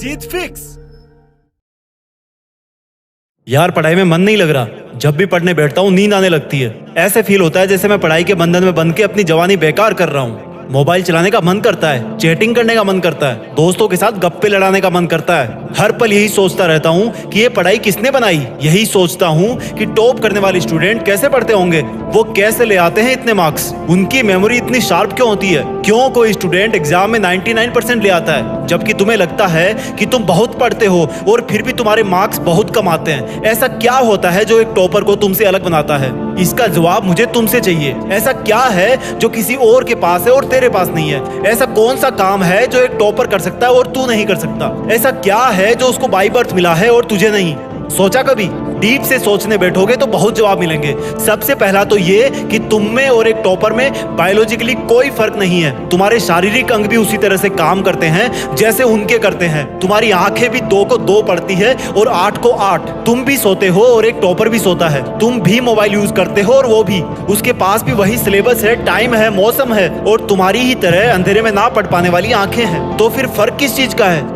जीत fix. यार पढ़ाई में मन नहीं लग रहा। जब भी पढ़ने बैठता हूँ नींद आने लगती है। ऐसे फील होता है जैसे मैं पढ़ाई के बंधन में बंध के अपनी जवानी बेकार कर रहा हूँ। मोबाइल चलाने का मन करता है, चैटिंग करने का मन करता है, दोस्तों के साथ गप्पे लड़ाने का मन करता है। हर पल यही सोचता रहता हूँ कि ये पढ़ाई किसने बनाई। यही सोचता हूँ कि टॉप करने वाले स्टूडेंट कैसे पढ़ते होंगे, वो कैसे ले आते हैं इतने मार्क्स, उनकी मेमोरी इतनी शार्प क्यों होती है, क्यों कोई स्टूडेंट एग्जाम में 99% ले आता है जबकि तुम्हें लगता है कि तुम बहुत पढ़ते हो और फिर भी तुम्हारे मार्क्स बहुत कम आते हैं। ऐसा क्या होता है जो एक टॉपर को तुमसे अलग बनाता है? इसका जवाब मुझे तुमसे चाहिए। ऐसा क्या है जो किसी और के पास है और तेरे पास नहीं है? ऐसा कौन सा काम है जो एक टॉपर कर सकता है और तू नहीं कर सकता? ऐसा क्या है जो उसको बाय बर्थ मिला है और तुझे नहीं? सोचा कभी? डीप से सोचने बैठोगे तो बहुत जवाब मिलेंगे। सबसे पहला तो ये कि तुम में और एक टॉपर में बायोलॉजिकली कोई फर्क नहीं है। तुम्हारे शारीरिक अंग भी उसी तरह से काम करते हैं जैसे उनके करते हैं। तुम्हारी आंखें भी 2 को 2 पढ़ती है और 8 को 8। तुम भी सोते हो और एक टॉपर भी सोता है। तुम भी मोबाइल यूज करते हो और वो भी। उसके पास भी वही सिलेबस है, टाइम है, मौसम है और तुम्हारी ही तरह अंधेरे में ना पढ़ पाने वाली आंखें हैं। तो फिर फर्क किस चीज का है?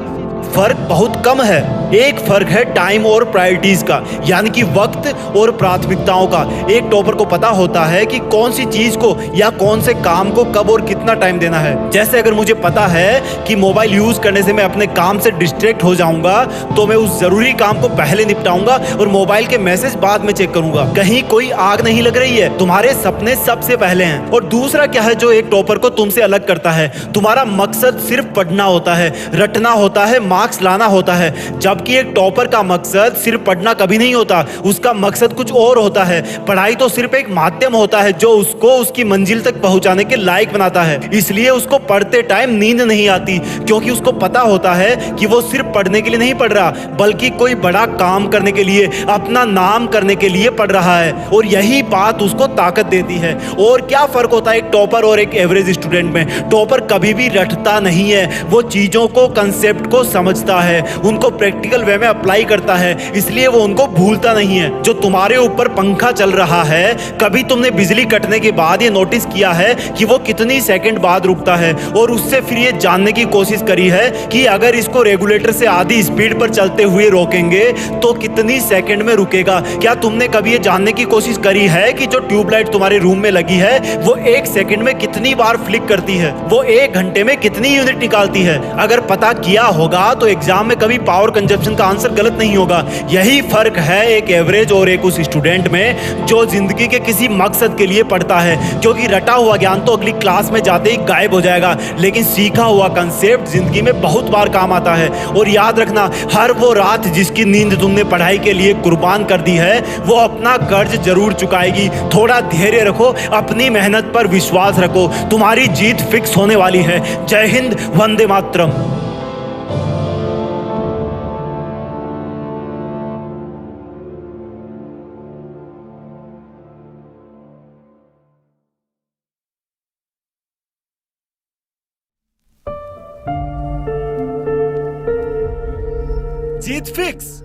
फर्क बहुत कम है। एक फर्क है टाइम और प्रायोरिटीज का, यानी कि वक्त और प्राथमिकताओं का। एक टॉपर को पता होता है कि कौन सी चीज को या कौन से काम को कब और कितना टाइम देना है। जैसे अगर मुझे पता है कि मोबाइल यूज करने से मैं अपने काम से डिस्ट्रैक्ट हो जाऊंगा तो मैं उस जरूरी काम को पहले निपटाऊंगा और मोबाइल के मैसेज बाद में चेक करूंगा। कहीं कोई आग नहीं लग रही है, तुम्हारे सपने सबसे पहले हैं। और दूसरा क्या है जो एक टॉपर को तुमसे अलग करता है? तुम्हारा मकसद सिर्फ पढ़ना होता है, रटना होता है, मार्क्स लाना होता है। जबकि एक टॉपर का मकसद सिर्फ पढ़ना कभी नहीं होता, उसका मकसद कुछ और होता है। पढ़ाई तो सिर्फ एक माध्यम होता है जो उसको उसकी मंजिल तक पहुंचाने के लायक बनाता है। इसलिए उसको पढ़ते टाइम नींद नहीं आती, क्योंकि उसको पता होता है कि वो सिर्फ पढ़ने के लिए नहीं पढ़ रहा, बल्कि कोई बड़ा काम करने के लिए, अपना नाम करने के लिए पढ़ रहा है। और यही बात उसको ताकत देती है। और क्या फर्क होता है एक टॉपर और एक एवरेज स्टूडेंट में? टॉपर कभी भी रटता नहीं है, वो चीजों को, कंसेप्ट को समझता है, उनको प्रैक्टिकल वे में अप्लाई करता है, इसलिए वो उनको भूलता नहीं है। जो तुम्हारे ऊपर पंखा चल रहा है, कभी तुमने बिजली कटने के बाद ये नोटिस किया है कि वो कितनी सेकंड बाद रुकता है? और उससे फिर ये जानने की कोशिश करी है कि अगर इसको रेगुलेटर से आधी स्पीड पर चलते हुए रोकेंगे तो कितनी सेकंड में रुकेगा? क्या तुमने कभी ये जानने की कोशिश करी है कि जो ट्यूबलाइट तुम्हारे रूम में लगी है वो 1 सेकंड में कितनी बार फ्लिक करती है? वो 1 घंटे में कितनी यूनिट निकालती है? अगर पता किया होगा तो एग्जाम में कभी पावर कंजप्शन का आंसर गलत नहीं होगा। यही फर्क है एक एवरेज और एक उस स्टूडेंट में जो जिंदगी के किसी मकसद के लिए पढ़ता है। क्योंकि रटा हुआ ज्ञान तो अगली क्लास में जाते ही गायब हो जाएगा, लेकिन सीखा हुआ कंसेप्ट जिंदगी में बहुत बार काम आता है। और याद रखना, हर वो रात जिसकी नींद तुमने पढ़ाई के लिए कुर्बान कर दी है वो अपना कर्ज जरूर चुकाएगी। थोड़ा धैर्य रखो, अपनी मेहनत पर विश्वास रखो, तुम्हारी जीत फिक्स होने वाली है। जय हिंद, वंदे मातरम। जीत फिक्स।